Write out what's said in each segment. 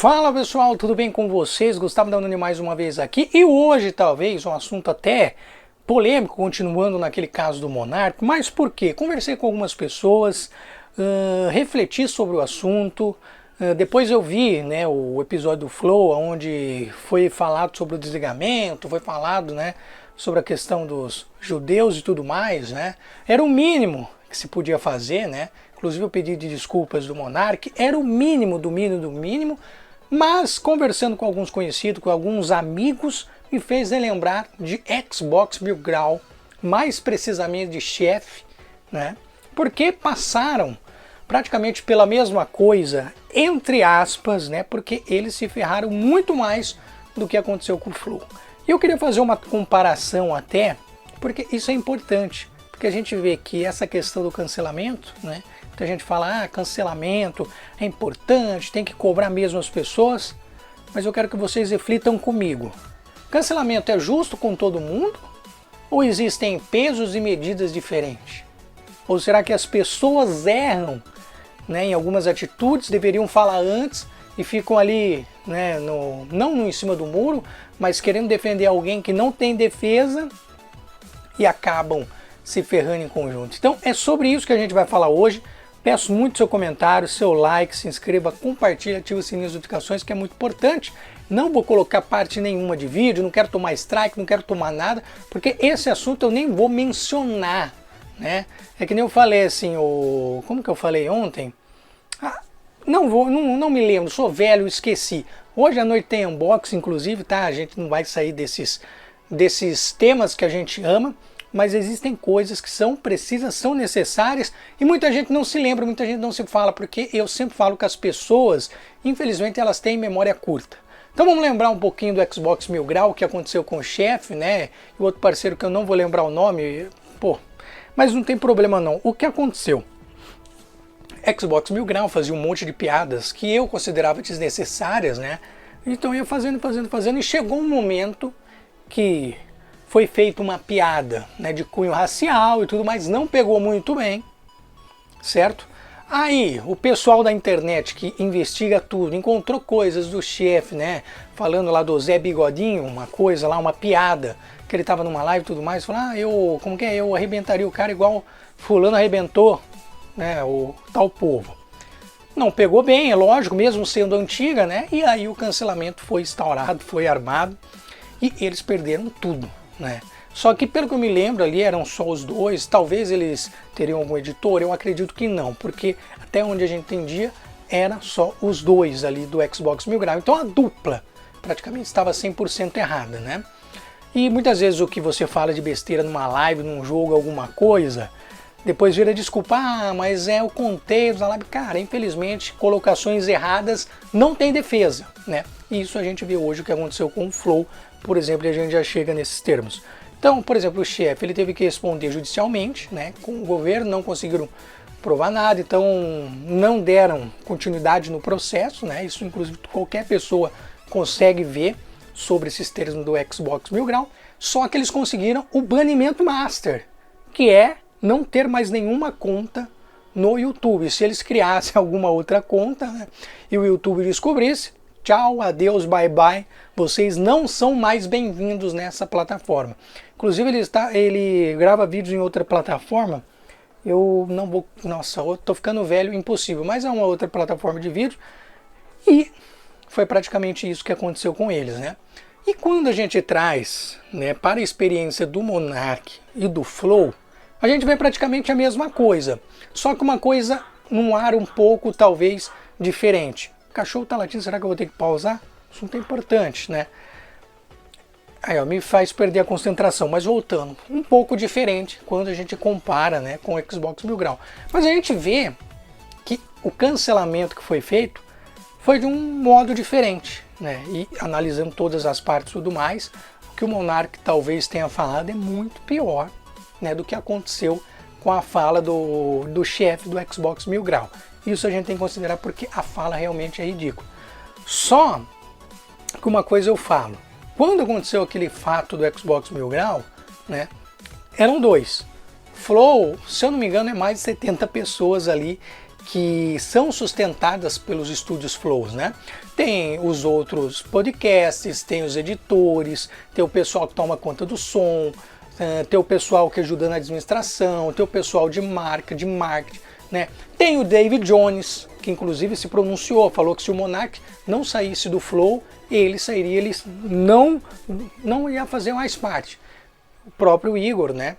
Fala pessoal, tudo bem com vocês? Gustavo Danoni mais uma vez aqui e hoje talvez um assunto até polêmico, continuando naquele caso do Monark, mas por quê? Conversei com algumas pessoas, refleti sobre o assunto, depois eu vi, né, o episódio do Flow, onde foi falado sobre o desligamento, foi falado, né, sobre a questão dos judeus e tudo mais, né? Era o mínimo que se podia fazer, né? Inclusive o pedido de desculpas do Monark era o mínimo do mínimo do mínimo, mas conversando com alguns conhecidos, com alguns amigos, me fez relembrar de Xbox Mil Grau, mais precisamente de Chef, né? Porque passaram praticamente pela mesma coisa, entre aspas, né? Porque eles se ferraram muito mais do que aconteceu com o Flow. E eu queria fazer uma comparação até, porque isso é importante, porque a gente vê que essa questão do cancelamento, né? Muita gente fala, cancelamento é importante, tem que cobrar mesmo as pessoas, mas eu quero que vocês reflitam comigo. Cancelamento é justo com todo mundo? Ou existem pesos e medidas diferentes? Ou será que as pessoas erram, né, em algumas atitudes, deveriam falar antes e ficam ali, né, não em cima do muro, mas querendo defender alguém que não tem defesa e acabam se ferrando em conjunto? Então é sobre isso que a gente vai falar hoje. Peço muito seu comentário, seu like, se inscreva, compartilhe, ative o sininho das notificações, que é muito importante. Não vou colocar parte nenhuma de vídeo, não quero tomar strike, não quero tomar nada, porque esse assunto eu nem vou mencionar, né? É que nem eu falei assim, como que eu falei ontem? Não me lembro, sou velho, esqueci. Hoje à noite tem unboxing, inclusive, tá? A gente não vai sair desses temas que a gente ama, mas existem coisas que são precisas, são necessárias e muita gente não se lembra, muita gente não se fala, porque eu sempre falo que as pessoas, infelizmente, elas têm memória curta. Então vamos lembrar um pouquinho do Xbox Mil Grau, o que aconteceu com o Chef, né? E o outro parceiro que eu não vou lembrar o nome, mas não tem problema não. O que aconteceu? Xbox Mil Grau fazia um monte de piadas que eu considerava desnecessárias, né? Então eu ia fazendo e chegou um momento que foi feita uma piada, né, de cunho racial e tudo mais, não pegou muito bem, certo? Aí o pessoal da internet que investiga tudo, encontrou coisas do Chef, né, falando lá do Zé Bigodinho, uma coisa lá, uma piada, que ele tava numa live e tudo mais, falou, eu arrebentaria o cara igual fulano arrebentou, né, o tal povo. Não pegou bem, é lógico, mesmo sendo antiga, né, e aí o cancelamento foi instaurado, foi armado, e eles perderam tudo, né? Só que pelo que eu me lembro ali eram só os dois, talvez eles teriam algum editor, eu acredito que não, porque até onde a gente entendia era só os dois ali do Xbox Mil Grau, então a dupla praticamente estava 100% errada, né? E muitas vezes o que você fala de besteira numa live, num jogo, alguma coisa, depois vira desculpa, mas é o contexto da live. Cara, infelizmente colocações erradas não tem defesa, né? E isso a gente vê hoje o que aconteceu com o Flow, por exemplo, e a gente já chega nesses termos. Então, por exemplo, o Chef, ele teve que responder judicialmente, né, com o governo, não conseguiram provar nada, então não deram continuidade no processo, né, isso inclusive qualquer pessoa consegue ver sobre esses termos do Xbox Mil Grau, só que eles conseguiram o banimento master, que é não ter mais nenhuma conta no YouTube. Se eles criassem alguma outra conta, né, e o YouTube descobrisse, tchau, adeus, bye bye, vocês não são mais bem-vindos nessa plataforma. Inclusive ele grava vídeos em outra plataforma, eu não vou, nossa, eu tô ficando velho, impossível, mas é uma outra plataforma de vídeo, e foi praticamente isso que aconteceu com eles, né? E quando a gente traz, né, para a experiência do Monark e do Flow, a gente vê praticamente a mesma coisa, só que uma coisa num ar um pouco, talvez, diferente. O cachorro tá latindo, será que eu vou ter que pausar? Assunto importante, né? Aí, ó, me faz perder a concentração, mas voltando, um pouco diferente quando a gente compara, né, com o Xbox Mil Grau. Mas a gente vê que o cancelamento que foi feito foi de um modo diferente, né? E analisando todas as partes e tudo mais, o que o Monark talvez tenha falado é muito pior, né, do que aconteceu com a fala do chefe do Xbox Mil Grau. Isso a gente tem que considerar porque a fala realmente é ridícula. Só que uma coisa eu falo, quando aconteceu aquele fato do Xbox Mil Grau, né, eram dois. Flow, se eu não me engano, é mais de 70 pessoas ali que são sustentadas pelos estúdios Flows, né? Tem os outros podcasts, tem os editores, tem o pessoal que toma conta do som, tem o pessoal que ajuda na administração, tem o pessoal de marca, de marketing, né? Tem o David Jones, que inclusive se pronunciou, falou que se o Monark não saísse do Flow, ele sairia, ele não ia fazer mais parte. O próprio Igor, né,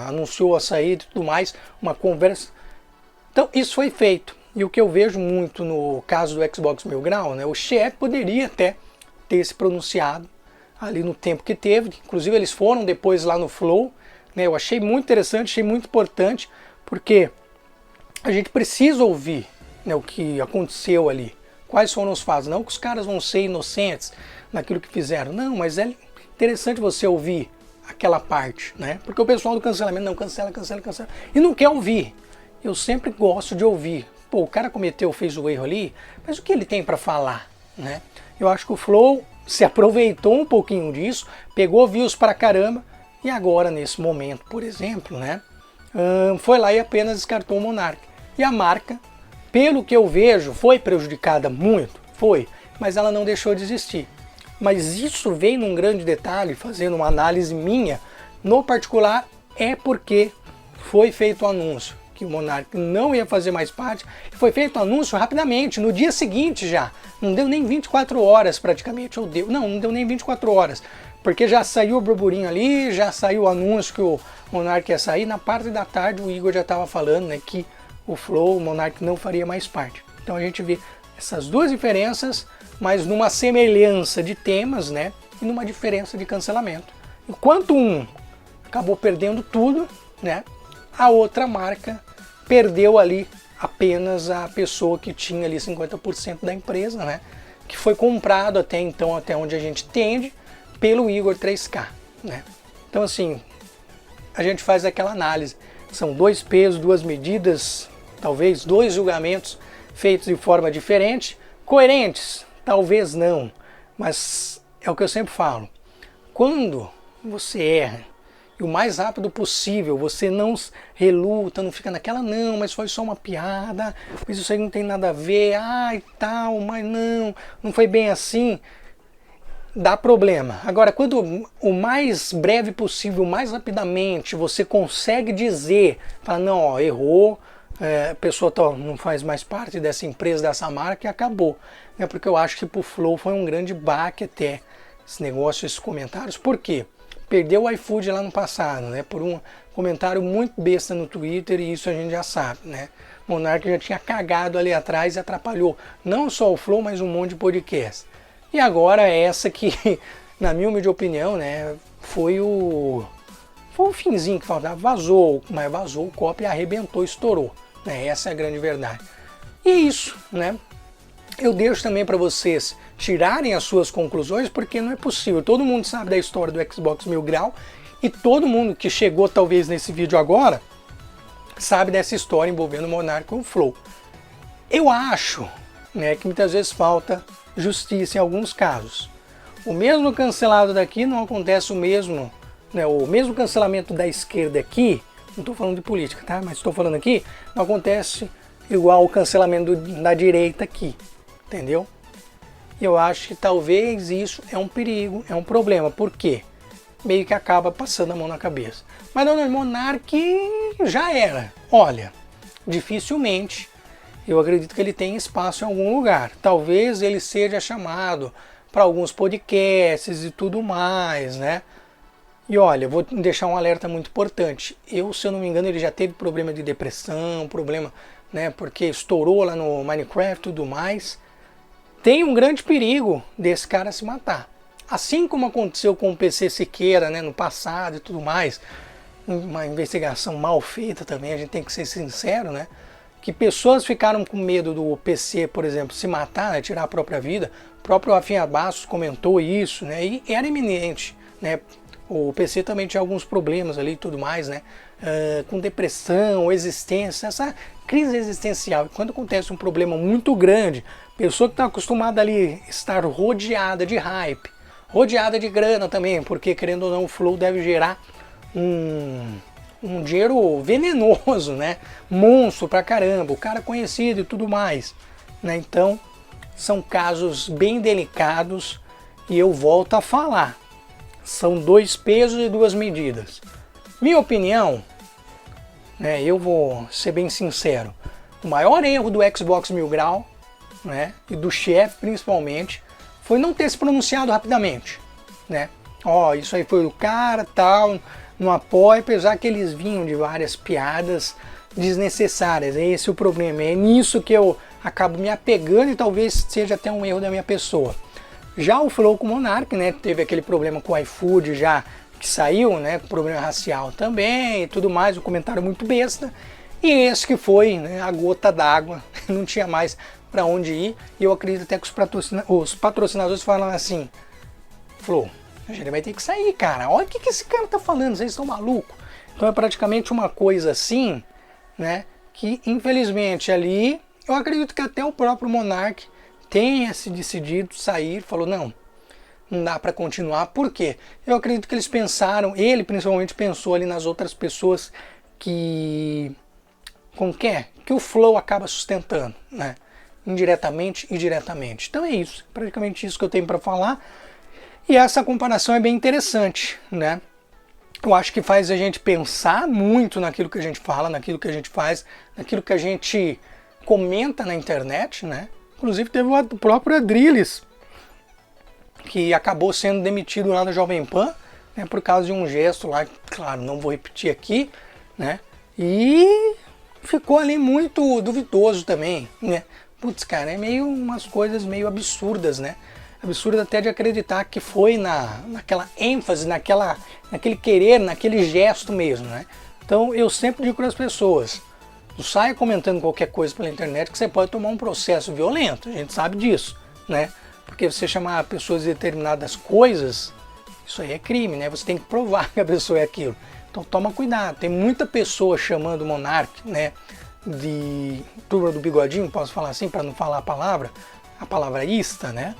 anunciou a saída e tudo mais, uma conversa. Então isso foi feito. E o que eu vejo muito no caso do Xbox Mil Grau, né, o chefe poderia até ter se pronunciado ali no tempo que teve. Inclusive eles foram depois lá no Flow, né, eu achei muito interessante, achei muito importante, porque a gente precisa ouvir, né, o que aconteceu ali. Quais foram os fatos? Não que os caras vão ser inocentes naquilo que fizeram. Não, mas é interessante você ouvir aquela parte, né? Porque o pessoal do cancelamento não cancela, cancela, cancela. E não quer ouvir. Eu sempre gosto de ouvir. Pô, o cara fez o erro ali, mas o que ele tem para falar, né? Eu acho que o Flow se aproveitou um pouquinho disso, pegou views pra caramba, e agora, nesse momento, por exemplo, né? Foi lá e apenas descartou o Monark. E a marca, pelo que eu vejo, foi prejudicada muito, foi, mas ela não deixou de existir. Mas isso vem num grande detalhe, fazendo uma análise minha, no particular, é porque foi feito o anúncio que o Monark não ia fazer mais parte, e foi feito o anúncio rapidamente, no dia seguinte já, não deu nem 24 horas praticamente, não deu nem 24 horas, porque já saiu o burburinho ali, já saiu o anúncio que o Monark ia sair, na parte da tarde o Igor já estava falando, né, que o Flow, o Monark não faria mais parte. Então a gente vê essas duas diferenças, mas numa semelhança de temas, né? E numa diferença de cancelamento. Enquanto um acabou perdendo tudo, né? A outra marca perdeu ali apenas a pessoa que tinha ali 50% da empresa, né? Que foi comprado até então, até onde a gente entende, pelo Igor 3K, né? Então assim, a gente faz aquela análise. São dois pesos, duas medidas, talvez dois julgamentos feitos de forma diferente, coerentes, talvez não, mas é o que eu sempre falo, quando você erra, e o mais rápido possível, você não reluta, não fica naquela, não, mas foi só uma piada, mas isso aí não tem nada a ver, e tal, mas não foi bem assim, dá problema. Agora, quando o mais breve possível, o mais rapidamente, você consegue dizer, fala, não, ó, errou, a pessoa não faz mais parte dessa empresa, dessa marca, e acabou. Né? Porque eu acho que pro Flow foi um grande baque até esse negócio, esses comentários. Por quê? Perdeu o iFood lá no passado, né? Por um comentário muito besta no Twitter, e isso a gente já sabe, né? Monark já tinha cagado ali atrás e atrapalhou não só o Flow, mas um monte de podcast. E agora essa que, na minha humilde opinião, né, foi o finzinho que faltava, vazou o copo e arrebentou, estourou. Né? Essa é a grande verdade. E é isso, né? Eu deixo também para vocês tirarem as suas conclusões, porque não é possível. Todo mundo sabe da história do Xbox Mil Grau, e todo mundo que chegou talvez nesse vídeo agora, sabe dessa história envolvendo o Monark com o Flow. Eu acho, né, que muitas vezes falta justiça em alguns casos. O mesmo cancelado daqui não acontece o mesmo, né, o mesmo cancelamento da esquerda aqui, não estou falando de política, tá? Mas estou falando aqui, não acontece igual o cancelamento da direita aqui, entendeu? Eu acho que talvez isso é um perigo, é um problema. Por quê? Meio que acaba passando a mão na cabeça. Mas não, Monark já era. Olha, dificilmente eu acredito que ele tem espaço em algum lugar. Talvez ele seja chamado para alguns podcasts e tudo mais, né? E olha, vou deixar um alerta muito importante. Se eu não me engano, ele já teve problema de depressão, problema, né, porque estourou lá no Minecraft e tudo mais. Tem um grande perigo desse cara se matar. Assim como aconteceu com o PC Siqueira, né, no passado e tudo mais, uma investigação mal feita também, a gente tem que ser sincero, né? Que pessoas ficaram com medo do PC, por exemplo, se matar, né, tirar a própria vida. O próprio Rafinha Bastos comentou isso, né? E era iminente, né? O PC também tinha alguns problemas ali e tudo mais, né? Com depressão, existência, essa crise existencial. Quando acontece um problema muito grande, pessoa que está acostumada ali estar rodeada de hype, rodeada de grana também, porque querendo ou não o Flow deve gerar um um dinheiro venenoso, né? Monstro pra caramba, o cara conhecido e tudo mais, né? Então, são casos bem delicados e eu volto a falar. São 2 pesos e 2 medidas. Minha opinião, né, eu vou ser bem sincero, o maior erro do Xbox Mil Grau, né, e do chefe principalmente, foi não ter se pronunciado rapidamente, né? Ó, isso aí foi do cara, tal, não apoia, apesar que eles vinham de várias piadas desnecessárias. É esse o problema, é nisso que eu acabo me apegando e talvez seja até um erro da minha pessoa. Já o Flow com o Monark, né, teve aquele problema com o iFood já que saiu, né, com problema racial também e tudo mais, um comentário muito besta. E esse que foi, né, a gota d'água, não tinha mais para onde ir. E eu acredito até que os patrocinadores falam assim: Flow, a gente vai ter que sair, cara. Olha o que esse cara tá falando, vocês estão malucos. Então é praticamente uma coisa assim, né, que infelizmente ali, eu acredito que até o próprio Monark tenha se decidido sair, falou não dá para continuar. Por quê? Eu acredito que eles pensaram, ele principalmente pensou ali nas outras pessoas que, como que é? Que o Flow acaba sustentando, né? Indiretamente e diretamente. Então é isso, praticamente isso que eu tenho para falar. E essa comparação é bem interessante, né? Eu acho que faz a gente pensar muito naquilo que a gente fala, naquilo que a gente faz, naquilo que a gente comenta na internet, né? Inclusive teve o próprio Adrilles, que acabou sendo demitido lá da Jovem Pan, né, por causa de um gesto lá, claro, não vou repetir aqui, né? E ficou ali muito duvidoso também, né? Putz, cara, é meio umas coisas meio absurdas, né? Absurdo até de acreditar que foi naquela ênfase, naquele querer, naquele gesto mesmo, né? Então eu sempre digo para as pessoas, não saia comentando qualquer coisa pela internet que você pode tomar um processo violento, a gente sabe disso, né? Porque você chamar pessoas de determinadas coisas, isso aí é crime, né? Você tem que provar que a pessoa é aquilo. Então toma cuidado, tem muita pessoa chamando o Monark, né, de turma do bigodinho, posso falar assim para não falar a palavra ista, né?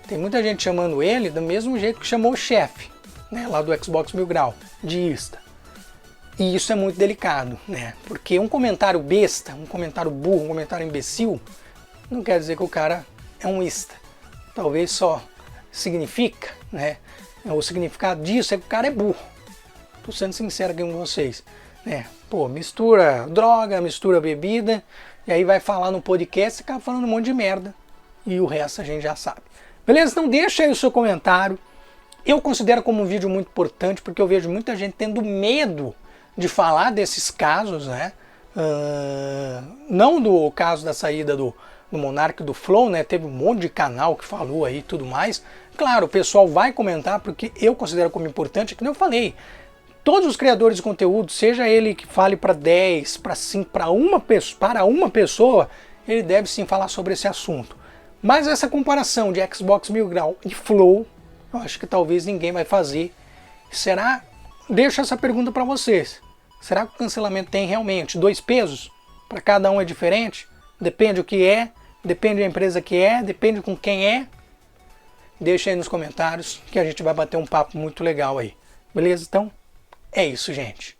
Tem muita gente chamando ele do mesmo jeito que chamou o chefe, né, lá do Xbox Mil Grau, de ista. E isso é muito delicado, né? Porque um comentário besta, um comentário burro, um comentário imbecil, não quer dizer que o cara é um ista. Talvez só significa, né? O significado disso é que o cara é burro. Tô sendo sincero aqui com vocês, né? Pô, mistura droga, mistura bebida, e aí vai falar no podcast e acaba falando um monte de merda. E o resto a gente já sabe. Beleza? Então deixa aí o seu comentário. Eu considero como um vídeo muito importante, porque eu vejo muita gente tendo medo de falar desses casos, né? Não do caso da saída do Monark do Flow, né? Teve um monte de canal que falou aí e tudo mais. Claro, o pessoal vai comentar, porque eu considero como importante, como eu falei, todos os criadores de conteúdo, seja ele que fale para 10, para 5, para uma pessoa, ele deve sim falar sobre esse assunto. Mas essa comparação de Xbox Mil Grau e Flow, eu acho que talvez ninguém vai fazer. Será? Deixo essa pergunta para vocês. Será que o cancelamento tem realmente 2 pesos? Para cada um é diferente? Depende o que é, depende da empresa que é, depende com quem é. Deixa aí nos comentários que a gente vai bater um papo muito legal aí. Beleza? Então, é isso, gente.